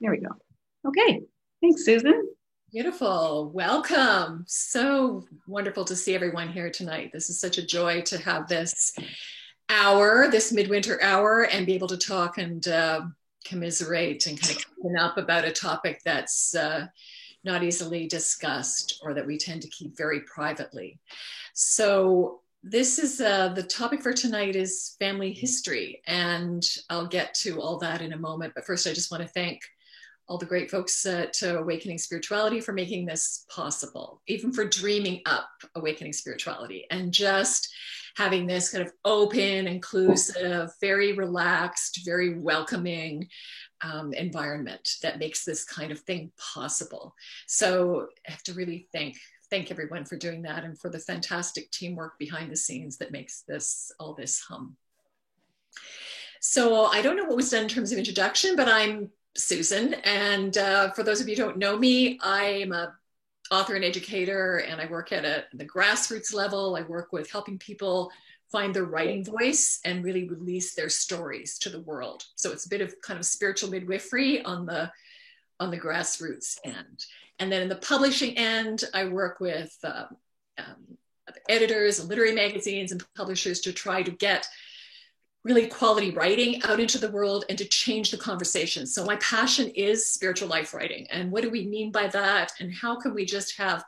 There we go. Okay. Thanks, Susan. Beautiful. Welcome. So wonderful to see everyone here tonight. This is such a joy to have this hour, this midwinter hour, and be able to talk and commiserate and kind of open up about a topic that's not easily discussed or that we tend to keep very privately. So this is the topic for tonight is family history, and I'll get to all that in a moment. But first, I just want to thank all the great folks at Awakening Spirituality for making this possible, even for dreaming up Awakening Spirituality and just having this kind of open, inclusive, very relaxed, very welcoming environment that makes this kind of thing possible. So I have to really thank everyone for doing that and for the fantastic teamwork behind the scenes that makes all this hum. So I don't know what was done in terms of introduction, but I'm Susan. And for those of you who don't know me, I'm an author and educator, and I work at the grassroots level. I work with helping people find their writing voice and really release their stories to the world. So it's a bit of kind of spiritual midwifery on the grassroots end. And then in the publishing end, I work with editors and literary magazines and publishers to try to get really quality writing out into the world and to change the conversation. So my passion is spiritual life writing. And what do we mean by that? And how can we just have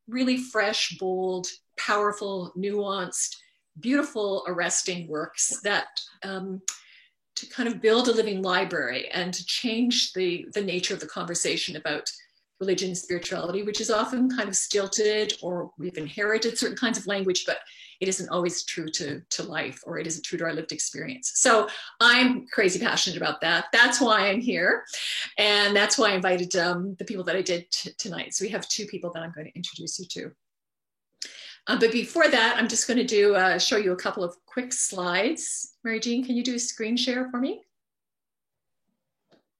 really fresh, bold, powerful, nuanced, beautiful, arresting works that to kind of build a living library and to change the nature of the conversation about religion and spirituality, which is often kind of stilted, or we've inherited certain kinds of language, but it isn't always true to life, or it isn't true to our lived experience. So I'm crazy passionate about that. That's why I'm here. And that's why I invited the people that I did tonight. So we have two people that I'm going to introduce you to. But before that, I'm just going to show you a couple of quick slides. Mary Jean, can you do a screen share for me?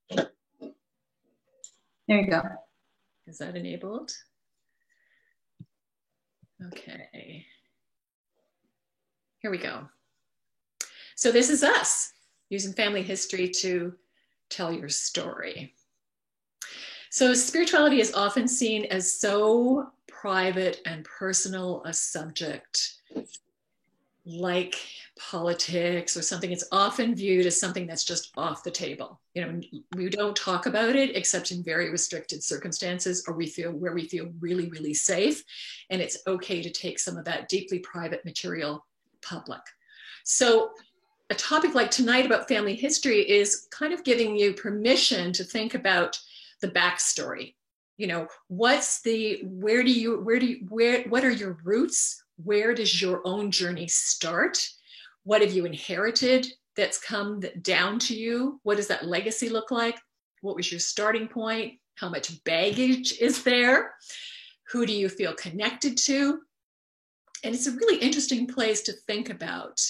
There you go. Is that enabled? Okay. Here we go. So this is us using family history to tell your story. So spirituality is often seen as so private and personal a subject, like politics or something. It's often viewed as something that's just off the table. You know, we don't talk about it except in very restricted circumstances, or where we feel really, really safe. And it's okay to take some of that deeply private material public. So a topic like tonight about family history is kind of giving you permission to think about the backstory. You know, what are your roots? Where does your own journey start? What have you inherited that's come down to you? What does that legacy look like? What was your starting point? How much baggage is there? Who do you feel connected to? And it's a really interesting place to think about.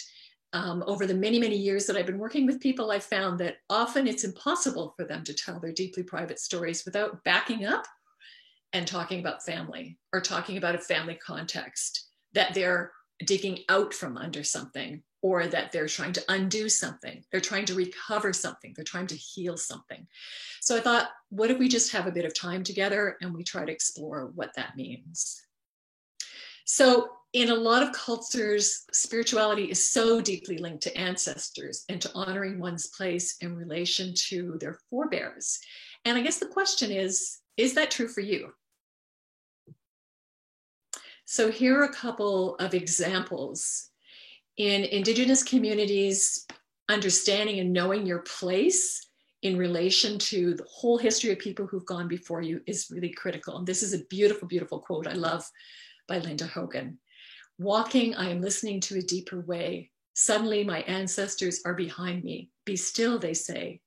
Over the many, many years that I've been working with people, I've found that often it's impossible for them to tell their deeply private stories without backing up and talking about family, or talking about a family context that they're digging out from under something, or that they're trying to undo something. They're trying to recover something. They're trying to heal something. So I thought, what if we just have a bit of time together and we try to explore what that means? So in a lot of cultures, spirituality is so deeply linked to ancestors and to honoring one's place in relation to their forebears. And I guess the question is that true for you? So here are a couple of examples. In Indigenous communities, understanding and knowing your place in relation to the whole history of people who've gone before you is really critical. And this is a beautiful, beautiful quote I love by Linda Hogan. Walking, I am listening to a deeper way. Suddenly my ancestors are behind me. Be still, they say.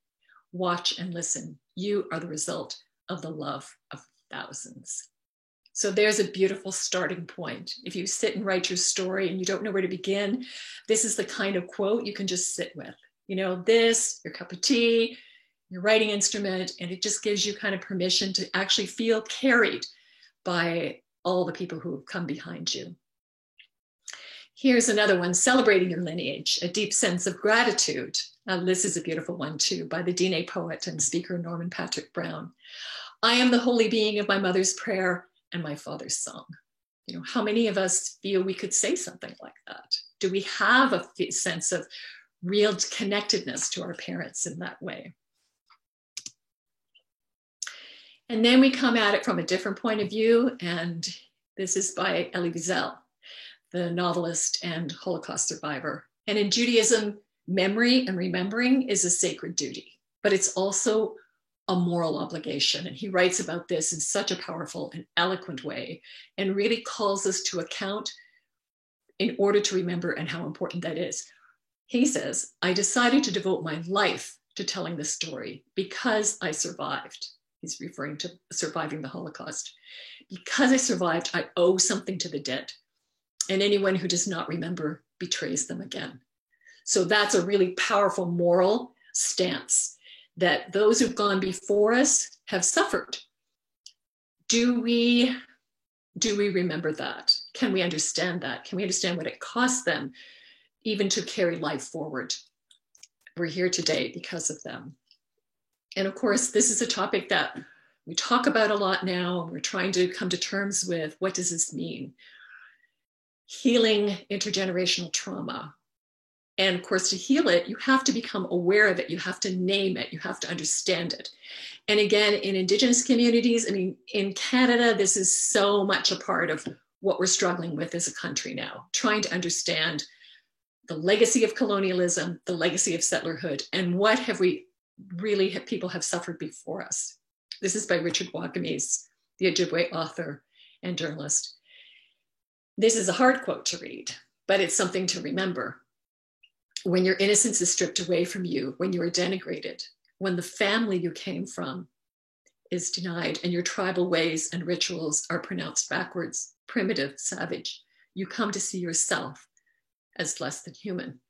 Watch and listen. You are the result of the love of thousands. So there's a beautiful starting point. If you sit and write your story and you don't know where to begin, this is the kind of quote you can just sit with. You know, this, your cup of tea, your writing instrument, and it just gives you kind of permission to actually feel carried by all the people who have come behind you. Here's another one, celebrating your lineage, a deep sense of gratitude. This is a beautiful one too, by the Diné poet and speaker Norman Patrick Brown. I am the holy being of my mother's prayer and my father's song. You know, how many of us feel we could say something like that? Do we have a sense of real connectedness to our parents in that way? And then we come at it from a different point of view, and this is by Elie Wiesel, the novelist and Holocaust survivor. And in Judaism, memory and remembering is a sacred duty, but it's also a moral obligation. And he writes about this in such a powerful and eloquent way, and really calls us to account in order to remember and how important that is. He says, I decided to devote my life to telling this story because I survived. He's referring to surviving the Holocaust. Because I survived, I owe something to the dead. And anyone who does not remember betrays them again. So that's a really powerful moral stance, that those who've gone before us have suffered. Do we remember that? Can we understand that? Can we understand what it cost them even to carry life forward? We're here today because of them. And of course, this is a topic that we talk about a lot now. We're trying to come to terms with, what does this mean? Healing intergenerational trauma. And of course, to heal it, you have to become aware of it. You have to name it. You have to understand it. And again, in Indigenous communities, I mean, in Canada, this is so much a part of what we're struggling with as a country now, trying to understand the legacy of colonialism, the legacy of settlerhood, and what have we really people have suffered before us. This is by Richard Wagamese, the Ojibwe author and journalist. This is a hard quote to read, but it's something to remember. When your innocence is stripped away from you, when you are denigrated, when the family you came from is denied and your tribal ways and rituals are pronounced backwards, primitive, savage, you come to see yourself as less than human.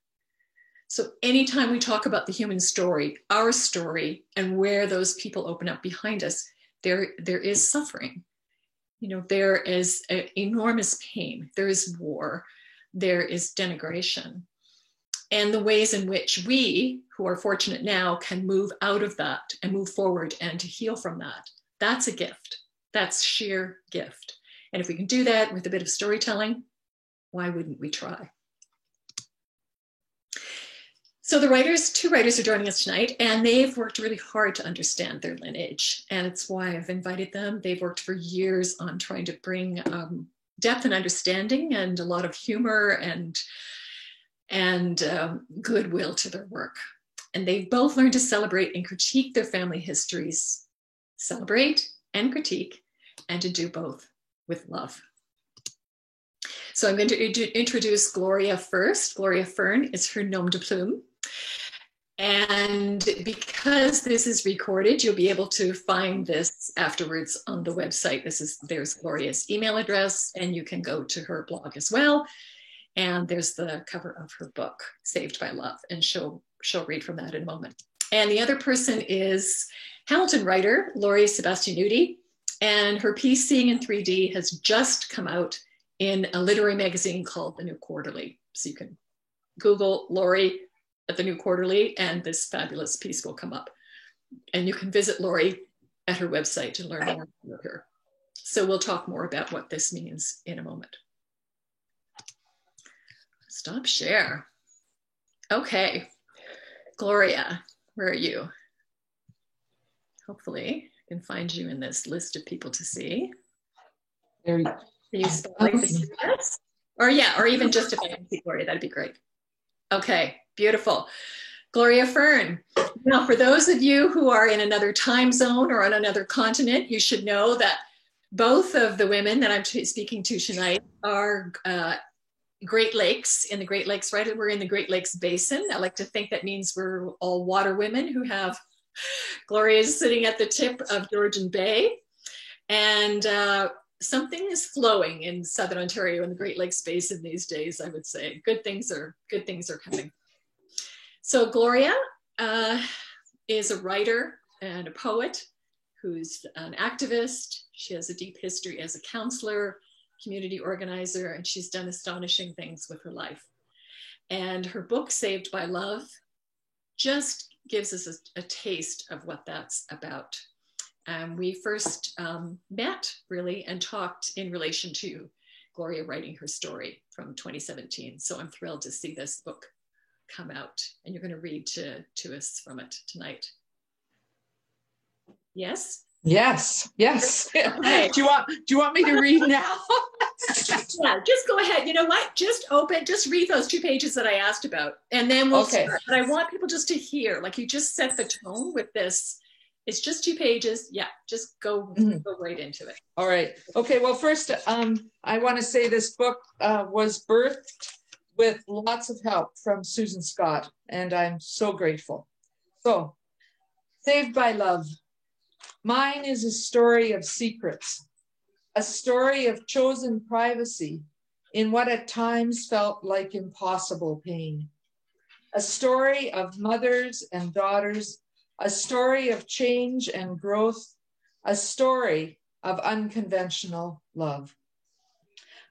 So anytime we talk about the human story, our story, and where those people open up behind us, there is suffering. You know, there is enormous pain. There is war. There is denigration. And the ways in which we, who are fortunate now, can move out of that and move forward and to heal from that, that's a gift. That's sheer gift. And if we can do that with a bit of storytelling, why wouldn't we try? So the two writers are joining us tonight, and they've worked really hard to understand their lineage. And it's why I've invited them. They've worked for years on trying to bring depth and understanding and a lot of humor and goodwill to their work. And they've both learned to celebrate and critique their family histories, celebrate and critique, and to do both with love. So I'm going to introduce Gloria first. Gloria Fern is her nom de plume. And because this is recorded, you'll be able to find this afterwards on the website. There's Gloria's email address, and you can go to her blog as well. And there's the cover of her book, Saved by Love, and she'll read from that in a moment. And the other person is Hamilton writer Laurie Sebastianuti, and her piece Seeing in 3D has just come out in a literary magazine called The New Quarterly. So you can Google Laurie at The New Quarterly, and this fabulous piece will come up. And you can visit Laurie at her website to learn more about her. So we'll talk more about what this means in a moment. Stop share. Okay, Gloria, where are you? Hopefully I can find you in this list of people to see. There you go. Can you spotlight the students? Or yeah, or even just if I can see Gloria, that'd be great. Okay, beautiful. Gloria Fern. Now, for those of you who are in another time zone or on another continent, you should know that both of the women that I'm speaking to tonight are Great Lakes, in the Great Lakes, right? We're in the Great Lakes Basin. I like to think that means we're all water women who have, Gloria is sitting at the tip of Georgian Bay, and something is flowing in Southern Ontario in the Great Lakes Basin these days, I would say. Good things are coming. So Gloria is a writer and a poet who's an activist. She has a deep history as a counselor, community organizer, and she's done astonishing things with her life. And her book, Saved by Love, just gives us a taste of what that's about. We first met really and talked in relation to Gloria writing her story from 2017. So I'm thrilled to see this book come out, and you're going to read to us from it tonight. Yes? Yes. Okay. Do you want me to read now? Yeah, just go ahead. You know what? Just read those 2 pages that I asked about, and then we'll start. But I want people just to hear, like you just set the tone with this. It's just 2 pages. Yeah, just go right into it. All right. Okay. Well, first, I want to say this book was birthed with lots of help from Susan Scott, and I'm so grateful. So, Saved by Love. Mine is a story of secrets, a story of chosen privacy in what at times felt like impossible pain, a story of mothers and daughters, a story of change and growth, a story of unconventional love.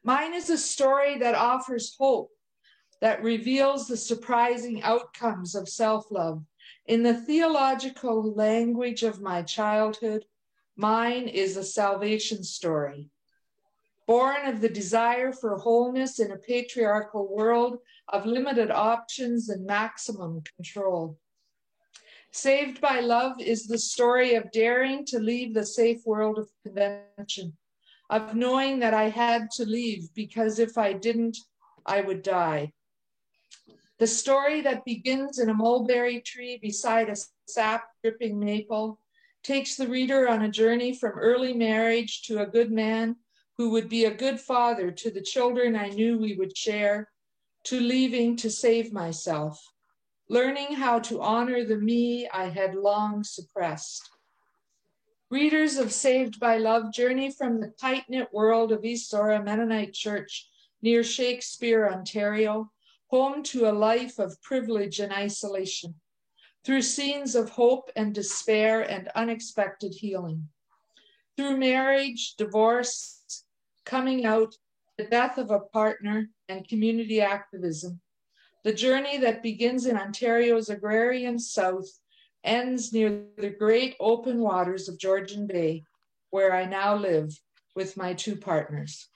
Mine is a story that offers hope, that reveals the surprising outcomes of self-love. In the theological language of my childhood, mine is a salvation story, born of the desire for wholeness in a patriarchal world of limited options and maximum control. Saved by Love is the story of daring to leave the safe world of convention, of knowing that I had to leave because if I didn't, I would die. The story that begins in a mulberry tree beside a sap-dripping maple takes the reader on a journey from early marriage to a good man who would be a good father to the children I knew we would share, to leaving to save myself, learning how to honor the me I had long suppressed. Readers of Saved by Love journey from the tight-knit world of East Zora Mennonite Church near Shakespeare, Ontario, home to a life of privilege and isolation, through scenes of hope and despair and unexpected healing, through marriage, divorce, coming out, the death of a partner, and community activism. The journey that begins in Ontario's agrarian south ends near the great open waters of Georgian Bay, where I now live with my 2 partners.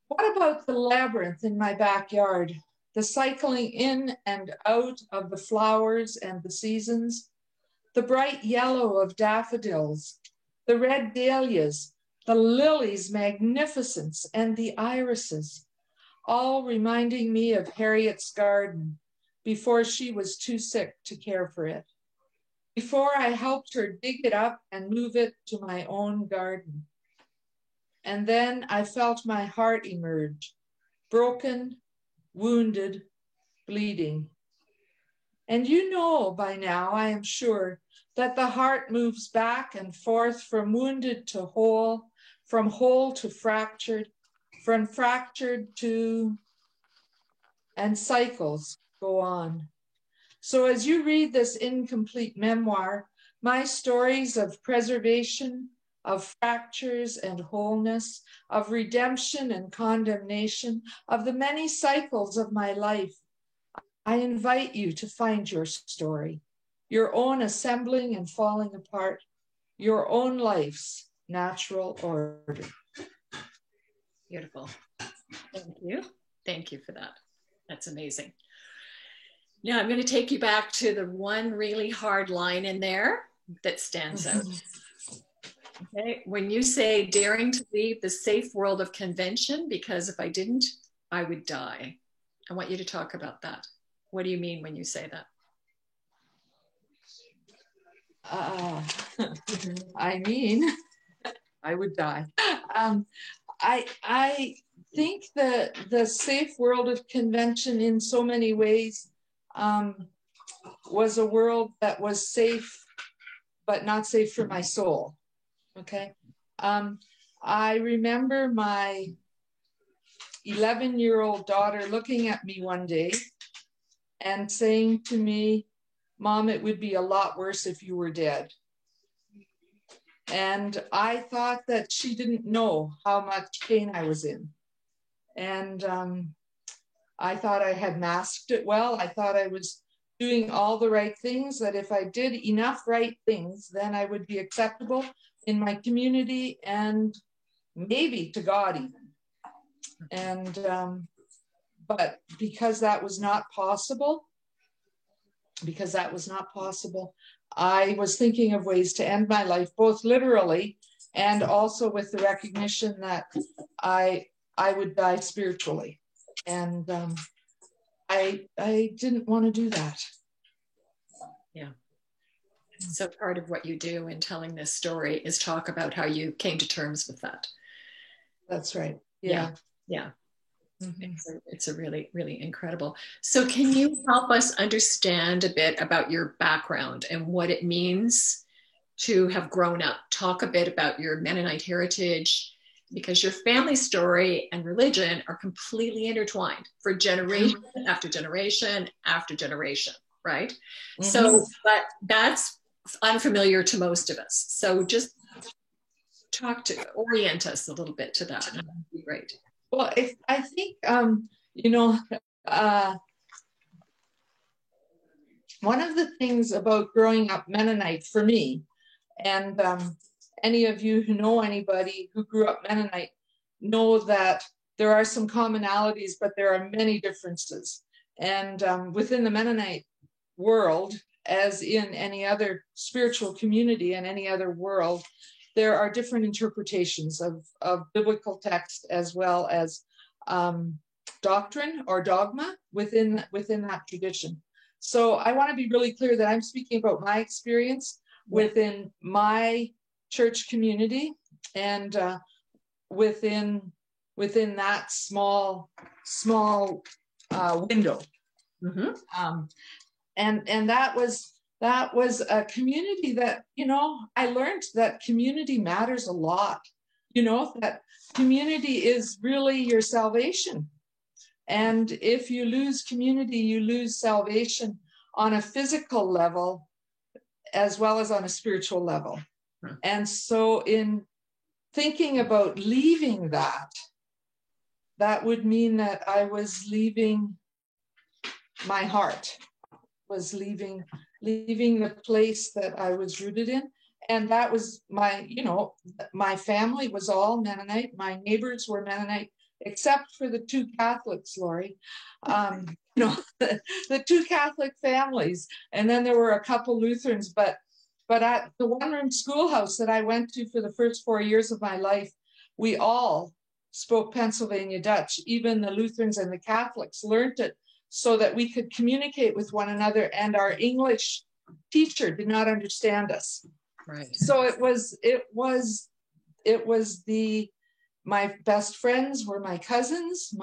What about the labyrinth in my backyard, the cycling in and out of the flowers and the seasons, the bright yellow of daffodils, the red dahlias, the lilies' magnificence, and the irises, all reminding me of Harriet's garden before she was too sick to care for it, before I helped her dig it up and move it to my own garden. And then I felt my heart emerge, broken, wounded, bleeding. And you know by now, I am sure, that the heart moves back and forth from wounded to whole, from whole to fractured, from fractured to, and cycles go on. So as you read this incomplete memoir, my stories of preservation, of fractures and wholeness, of redemption and condemnation, of the many cycles of my life, I invite you to find your story, your own assembling and falling apart, your own life's natural order. Beautiful. Thank you. Thank you for that. That's amazing. Now I'm going to take you back to the one really hard line in there that stands out. Okay, when you say daring to leave the safe world of convention, because if I didn't, I would die. I want you to talk about that. What do you mean when you say that? I mean, I would die. I think the safe world of convention in so many ways was a world that was safe, but not safe for my soul. Okay. I remember my 11-year-old daughter looking at me one day and saying to me, "Mom, it would be a lot worse if you were dead." And I thought that she didn't know how much pain I was in. And I thought I had masked it well. I thought I was doing all the right things, that if I did enough right things, then I would be acceptable in my community and maybe to God even. And but because that was not possible, I was thinking of ways to end my life, both literally and also with the recognition that I would die spiritually. And I didn't want to do that. Yeah. So part of what you do in telling this story is talk about how you came to terms with that. That's right. Yeah. Yeah. Mm-hmm. It's a really, really incredible. So can you help us understand a bit about your background and what it means to have grown up? Talk a bit about your Mennonite heritage, because your family story and religion are completely intertwined for generation after generation after generation, right? Mm-hmm. So, but that's unfamiliar to most of us. So just orient us a little bit to that. That would be great. Well, I think, one of the things about growing up Mennonite for me, and any of you who know anybody who grew up Mennonite know that there are some commonalities, but there are many differences. And within the Mennonite world, as in any other spiritual community and any other world, there are different interpretations of biblical text as well as doctrine or dogma within that tradition. So I want to be really clear that I'm speaking about my experience within my church community and within that small window. Mm-hmm. And that was a community that, I learned that community matters a lot, that community is really your salvation. And if you lose community, you lose salvation on a physical level as well as on a spiritual level. And so in thinking about leaving that would mean that I was leaving my heart, was leaving the place that I was rooted in. And that was my family was all Mennonite. My neighbors were Mennonite, except for the two Catholics, Lori, the two Catholic families. And then there were a couple Lutherans, but at the one-room schoolhouse that I went to for the first 4 years of my life, we all spoke Pennsylvania Dutch. Even the Lutherans and the Catholics learned it so that we could communicate with one another, and our English teacher did not understand us. Right. So my best friends were my cousins.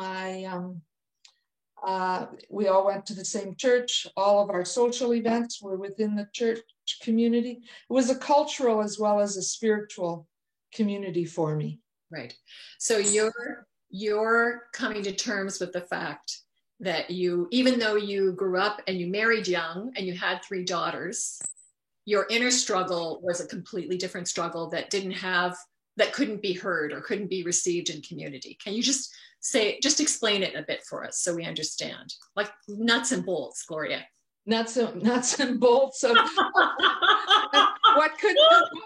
We all went to the same church. All of our social events were within the church community. It was a cultural as well as a spiritual community for me. Right. So you're coming to terms with the fact that even though you grew up and you married young and you had 3 daughters, your inner struggle was a completely different struggle that couldn't be heard or couldn't be received in community. Can you just explain it a bit for us so we understand, like nuts and bolts, Gloria? Nuts and bolts of what couldn't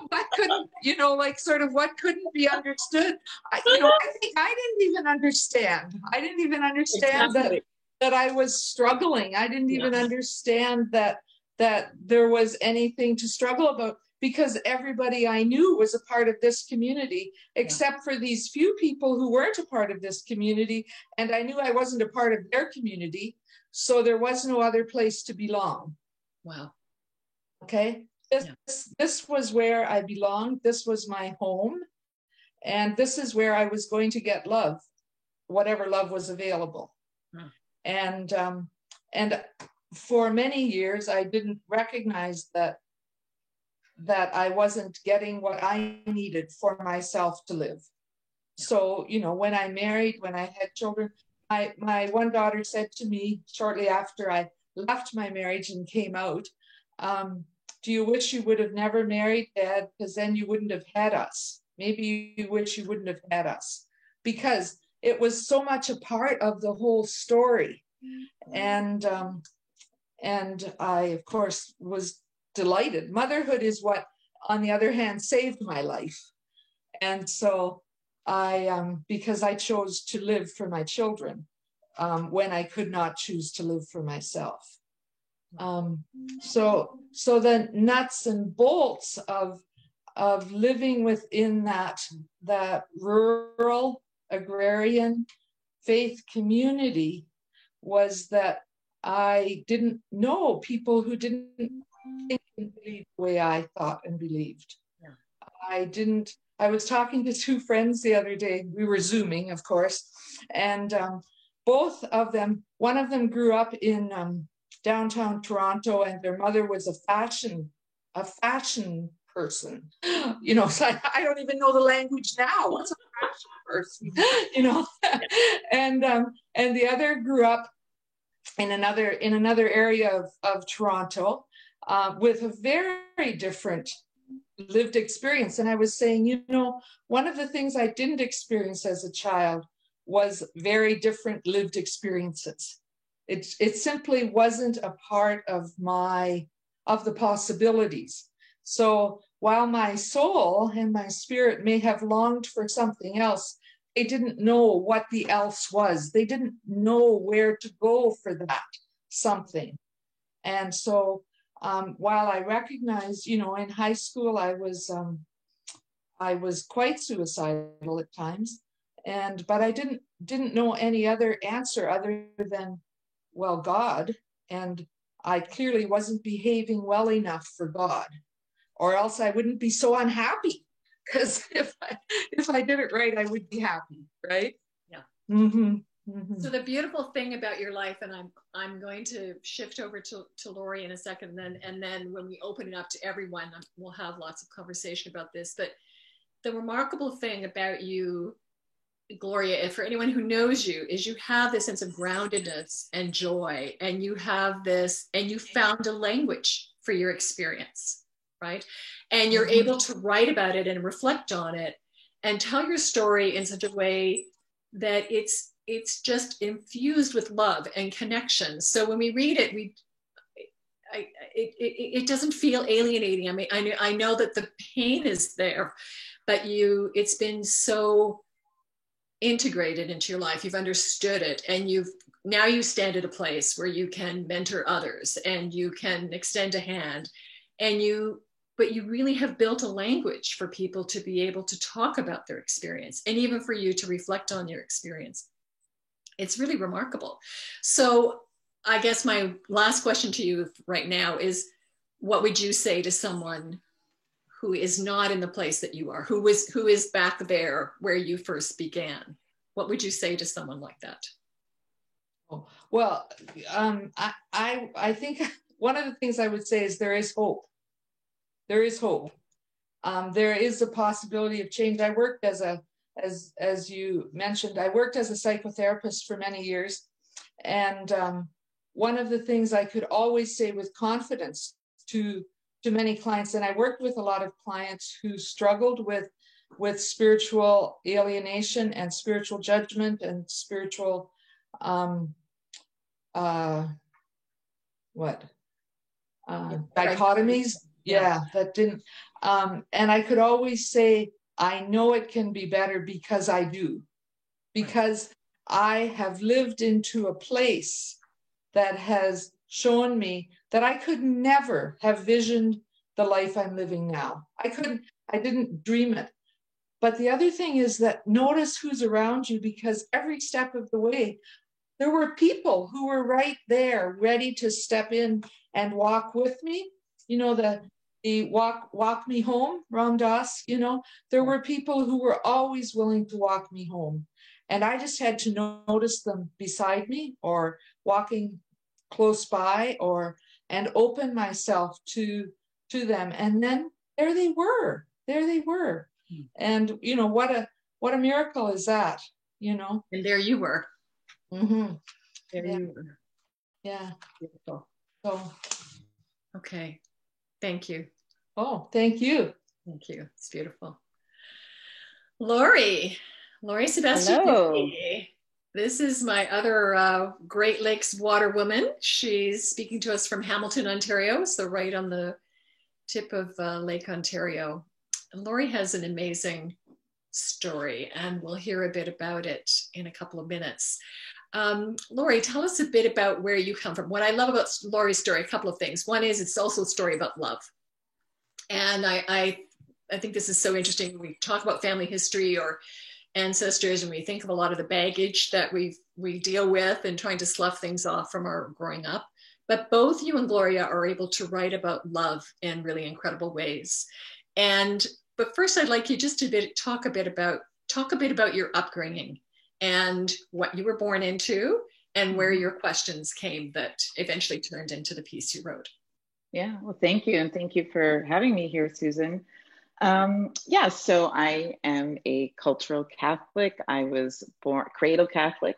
what couldn't be understood. I think I didn't even understand. Exactly. that I was struggling. I didn't even understand that there was anything to struggle about, because everybody I knew was a part of this community, except for these few people who weren't a part of this community. And I knew I wasn't a part of their community, so there was no other place to belong. Wow. Okay. This was where I belonged. This was my home. And this is where I was going to get love, whatever love was available. And for many years, I didn't recognize that I wasn't getting what I needed for myself to live. So, when I married, when I had children, my one daughter said to me shortly after I left my marriage and came out, Do you wish you would have never married, Dad? Because then you wouldn't have had us. Maybe you wish you wouldn't have had us. Because it was so much a part of the whole story. And I, of course, was delighted. Motherhood is what, on the other hand, saved my life. And so because I chose to live for my children when I could not choose to live for myself. So the nuts and bolts of living within that rural agrarian faith community was that I didn't know people who didn't think and believe the way I thought and believed. Yeah. I was talking to two friends the other day. We were Zooming, of course, and both of them, one of them grew up in downtown Toronto, and their mother was a fashion person. You know, so I don't even know the language now. What's a fashion person? You know, and the other grew up in another area of Toronto with a very different lived experience. And I was saying, you know, one of the things I didn't experience as a child was very different lived experiences. It simply wasn't a part of the possibilities. So while my soul and my spirit may have longed for something else, they didn't know what the else was. They didn't know where to go for that something. And so while I recognized, you know, in high school, I was quite suicidal at times, but I didn't know any other answer other than, well, God, and I clearly wasn't behaving well enough for God, or else I wouldn't be so unhappy. Because if I did it right, I would be happy, right? Yeah. Mm-hmm. Mm-hmm. So the beautiful thing about your life, and I'm going to shift over to Lori in a second, and then when we open it up to everyone, we'll have lots of conversation about this. But the remarkable thing about you, Gloria, for anyone who knows you, is you have this sense of groundedness and joy, and you have this, and you found a language for your experience, right? And you're able to write about it and reflect on it and tell your story in such a way that it's just infused with love and connection. So when we read it, it doesn't feel alienating. I mean, I know that the pain is there, but it's been so integrated into your life. You've understood it, and now you stand at a place where you can mentor others and you can extend a hand, but you really have built a language for people to be able to talk about their experience, and even for you to reflect on your experience. It's really remarkable. So I guess my last question to you right now is, what would you say to someone who is not in the place that you are, who is back there where you first began? What would you say to someone like that? Well, I think one of the things I would say is there is hope. There is hope. There is a possibility of change. I worked as you mentioned, I worked as a psychotherapist for many years. And one of the things I could always say with confidence to many clients, and I worked with a lot of clients who struggled with spiritual alienation and spiritual judgment and spiritual dichotomies. Yeah, that didn't. And I could always say, I know it can be better because I do. Because I have lived into a place that has shown me that I could never have visioned the life I'm living now. I didn't dream it. But the other thing is that notice who's around you, because every step of the way, there were people who were right there ready to step in and walk with me. You know, the walk me home, Ram Dass, you know, there were people who were always willing to walk me home. And I just had to notice them beside me or walking close by and open myself to them. And then there they were. And, you know, what a miracle is that, you know? And there you were. Mm-hmm. There you were. Yeah. Beautiful. So. Okay. Thank you. Oh, thank you. Thank you. It's beautiful. Lori Sebastian. Hello. This is my other Great Lakes water woman. She's speaking to us from Hamilton, Ontario, so right on the tip of Lake Ontario. And Lori has an amazing story, and we'll hear a bit about it in a couple of minutes. Lori, tell us a bit about where you come from. What I love about Lori's story, a couple of things. One is it's also a story about love. And I think this is so interesting. We talk about family history or ancestors, and we think of a lot of the baggage that we deal with and trying to slough things off from our growing up. But both you and Gloria are able to write about love in really incredible ways. But first, I'd like you just to talk a bit about your upbringing and what you were born into and where your questions came that eventually turned into the piece you wrote. Yeah, well, thank you. And thank you for having me here, Susan. So I am a cultural Catholic. I was cradle Catholic,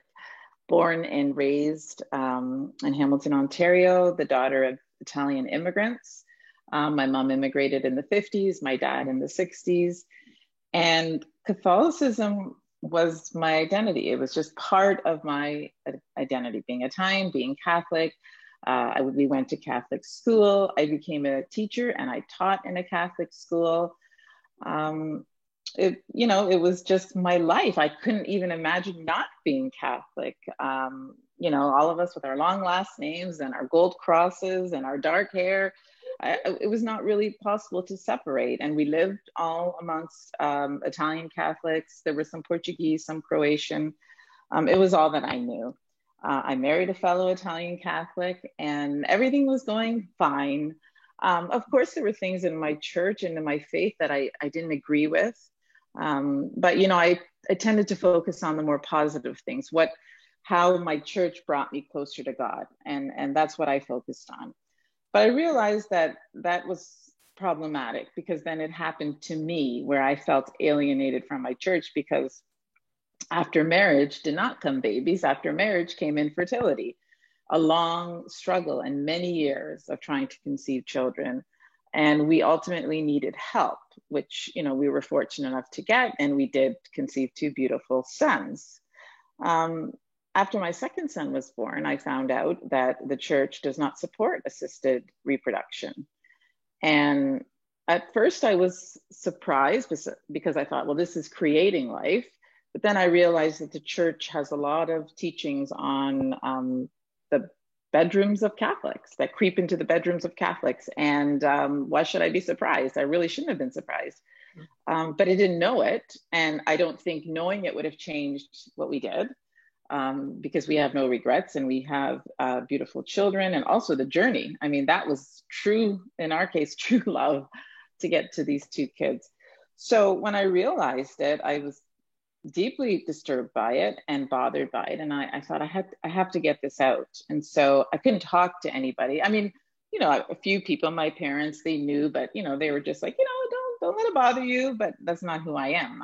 born and raised in Hamilton, Ontario, the daughter of Italian immigrants. My mom immigrated in the 50s, my dad in the 60s. And Catholicism was my identity. It was just part of my identity, being Italian, being Catholic. We went to Catholic school. I became a teacher and I taught in a Catholic school. It was just my life. I couldn't even imagine not being Catholic. All of us with our long last names and our gold crosses and our dark hair, it was not really possible to separate. And we lived all amongst Italian Catholics. There were some Portuguese, some Croatian. It was all that I knew. I married a fellow Italian Catholic and everything was going fine. Of course, there were things in my church and in my faith that I didn't agree with. But I tended to focus on the more positive things, how my church brought me closer to God. And that's what I focused on. But I realized that was problematic because then it happened to me where I felt alienated from my church because after marriage did not come babies. After marriage came infertility, a long struggle and many years of trying to conceive children. And we ultimately needed help, which, we were fortunate enough to get, and we did conceive 2 beautiful sons. After my second son was born, I found out that the church does not support assisted reproduction. And at first I was surprised because I thought, well, this is creating life. But then I realized that the church has a lot of teachings on the bedrooms of Catholics that creep into the bedrooms of Catholics. And why should I be surprised? I really shouldn't have been surprised. But I didn't know it. And I don't think knowing it would have changed what we did because we have no regrets and we have beautiful children and also the journey. I mean, that was true, in our case, true love to get to these 2 kids. So when I realized it, I was deeply disturbed by it and bothered by it. And I thought I have to get this out. And so I couldn't talk to anybody. I mean, a few people, my parents, they knew, but, they were just like, don't let it bother you, but that's not who I am.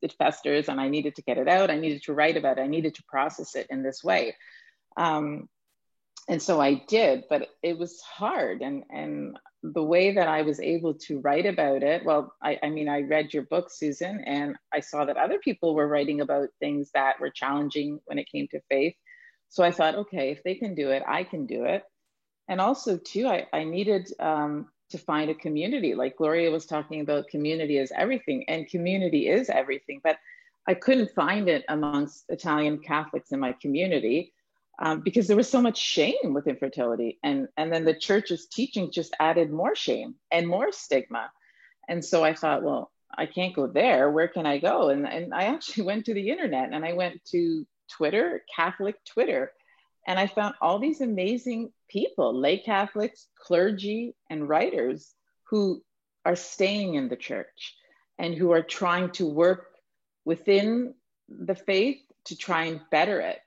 It festers and I needed to get it out. I needed to write about it. I needed to process it in this way. And so I did, but it was hard. And the way that I was able to write about it, well, I read your book, Susan, and I saw that other people were writing about things that were challenging when it came to faith. So I thought, okay, if they can do it, I can do it. And also too, I needed to find a community. Like Gloria was talking about, community is everything, and community is everything, but I couldn't find it amongst Italian Catholics in my community. Because there was so much shame with infertility. And then the church's teaching just added more shame and more stigma. And so I thought, well, I can't go there. Where can I go? And I actually went to the internet and I went to Twitter, Catholic Twitter. And I found all these amazing people, lay Catholics, clergy, and writers who are staying in the church and who are trying to work within the faith to try and better it.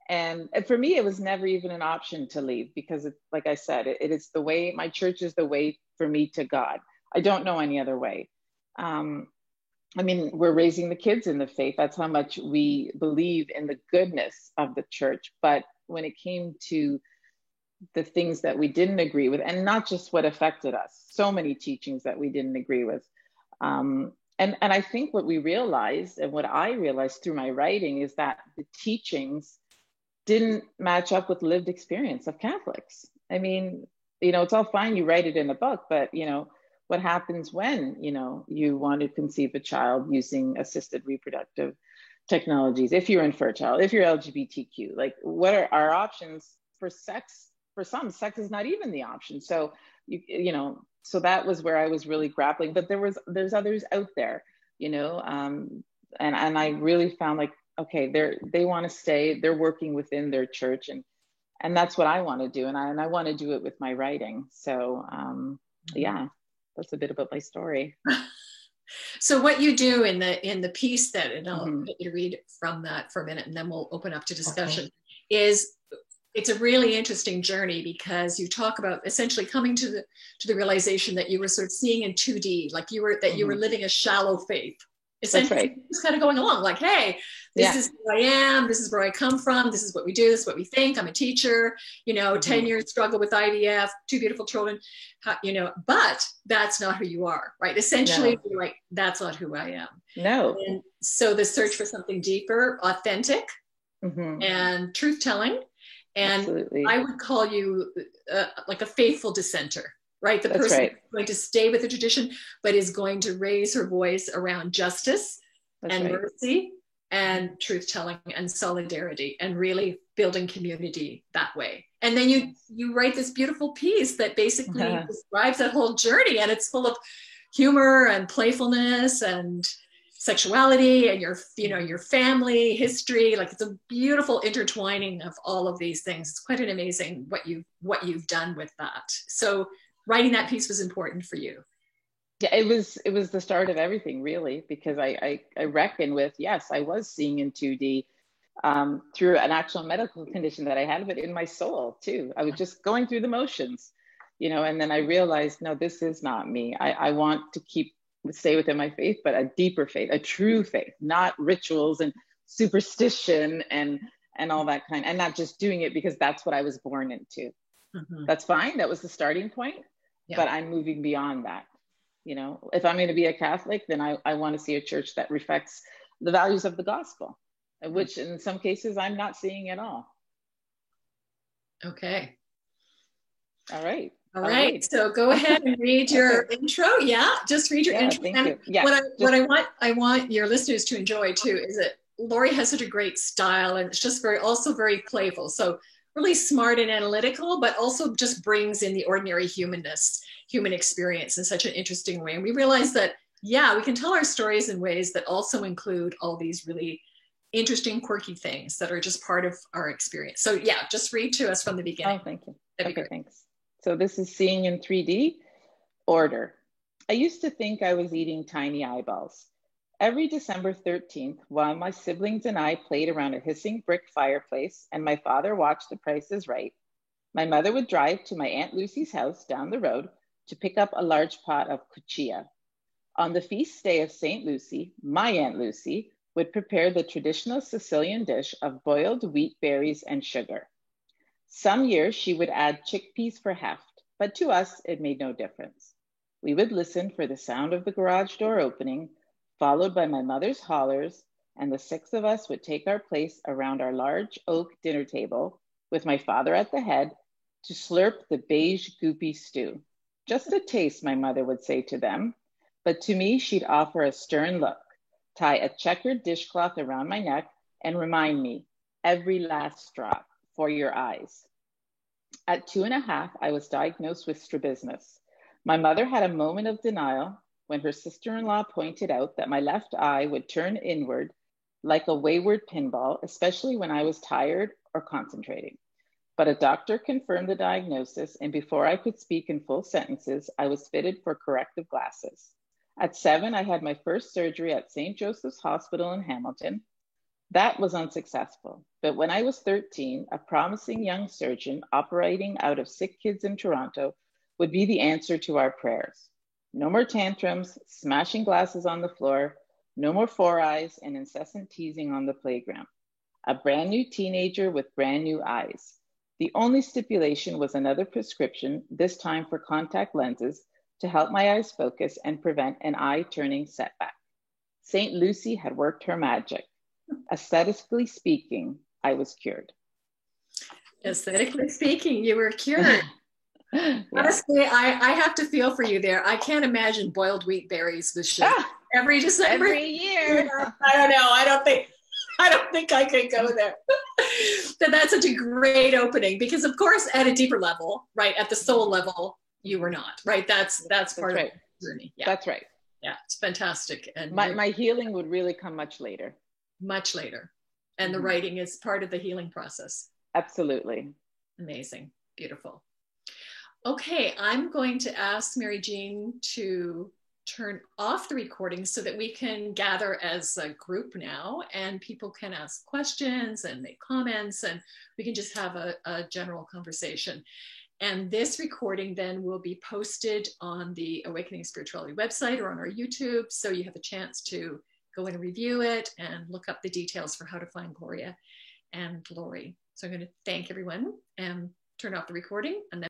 And for me, it was never even an option to leave because, like I said, it is the way, my church is the way for me to God. I don't know any other way. We're raising the kids in the faith. That's how much we believe in the goodness of the church. But when it came to the things that we didn't agree with, and not just what affected us, so many teachings that we didn't agree with. And I think what we realized, and what I realized through my writing, is that the teachings didn't match up with lived experience of Catholics. I mean, it's all fine, you write it in a book, but what happens when, you want to conceive a child using assisted reproductive technologies, if you're infertile, if you're LGBTQ, like what are our options for sex? For some, sex is not even the option. So, so that was where I was really grappling, but there's others out there, and I really found like, okay, they want to stay, they're working within their church, and that's what I want to do. And I want to do it with my writing. So, yeah, that's a bit about my story. So what you do in the piece that, and I'll get you to read from that for a minute, and then we'll open up to discussion, is it's a really interesting journey, because you talk about essentially coming to the realization that you were sort of seeing in 2D, like you were living a shallow faith. Essentially, that's right. Just kind of going along, like, hey, this is who I am, this is where I come from, this is what we do, this is what we think. I'm a teacher, 10 years struggle with IVF, 2 beautiful children, but that's not who you are, right? Essentially, you're like, that's not who I am. No. And so the search for something deeper, authentic, and truth-telling. And absolutely. I would call you like a faithful dissenter, right? The person who's going to stay with the tradition, but is going to raise her voice around justice and mercy and truth-telling and solidarity, and really building community that way. And then you write this beautiful piece that basically describes that whole journey, and it's full of humor and playfulness and sexuality and your family history. Like, it's a beautiful intertwining of all of these things. It's quite an amazing what you've done with that. So writing that piece was important for you. Yeah, it was the start of everything, really, because I reckon with, yes, I was seeing in 2D through an actual medical condition that I had, but in my soul too. I was just going through the motions, and then I realized, no, this is not me. I want to stay within my faith, but a deeper faith, a true faith, not rituals and superstition and all that kind, and not just doing it because that's what I was born into. That's fine. That was the starting point, but I'm moving beyond that. If I'm going to be a Catholic, then I want to see a church that reflects the values of the gospel, which in some cases I'm not seeing at all. Okay. All right. All right. So go ahead and read your intro. Yeah, just read your intro. Thank and you. Yeah, what I want your listeners to enjoy too is that Lori has such a great style, and it's just also very playful. So really smart and analytical, but also just brings in the ordinary human experience in such an interesting way. And we realize that, we can tell our stories in ways that also include all these really interesting, quirky things that are just part of our experience. So just read to us from the beginning. Oh, thank you. Okay, thanks. So this is Seeing in 3D. Order. I used to think I was eating tiny eyeballs. Every December 13th, while my siblings and I played around a hissing brick fireplace and my father watched The Price is Right, my mother would drive to my Aunt Lucy's house down the road to pick up a large pot of cuchilla. On the feast day of St. Lucy, my Aunt Lucy would prepare the traditional Sicilian dish of boiled wheat berries and sugar. Some years she would add chickpeas for heft, but to us it made no difference. We would listen for the sound of the garage door opening, followed by my mother's hollers, and the 6 of us would take our place around our large oak dinner table with my father at the head to slurp the beige goopy stew. Just a taste, my mother would say to them, but to me she'd offer a stern look, tie a checkered dishcloth around my neck, and remind me, every last drop for your eyes. At 2.5, I was diagnosed with strabismus. My mother had a moment of denial when her sister-in-law pointed out that my left eye would turn inward like a wayward pinball, especially when I was tired or concentrating. But a doctor confirmed the diagnosis, and before I could speak in full sentences, I was fitted for corrective glasses. At 7, I had my first surgery at St. Joseph's Hospital in Hamilton. That was unsuccessful, but when I was 13, a promising young surgeon operating out of sick kids in Toronto would be the answer to our prayers. No more tantrums, smashing glasses on the floor, no more 4 eyes and incessant teasing on the playground. A brand new teenager with brand new eyes. The only stipulation was another prescription, this time for contact lenses, to help my eyes focus and prevent an eye-turning setback. St. Lucy had worked her magic. Aesthetically speaking, I was cured. Aesthetically speaking, you were cured. Yeah. Honestly, I have to feel for you there. I can't imagine boiled wheat berries with sugar every December. Every year. I don't know. I don't think I could go there. But that's such a great opening because, of course, at a deeper level, right, at the soul level, you were not, right? That's part of the journey. Yeah. That's right. Yeah, it's fantastic. And my healing would really come much later. Much later. And the writing is part of the healing process. Absolutely. Amazing. Beautiful. Okay, I'm going to ask Mary Jean to turn off the recording so that we can gather as a group now and people can ask questions and make comments and we can just have a general conversation. And this recording then will be posted on the Awakening Spirituality website or on our YouTube, so you have a chance to go in and review it and look up the details for how to find Gloria and Lori. So I'm going to thank everyone and turn off the recording and then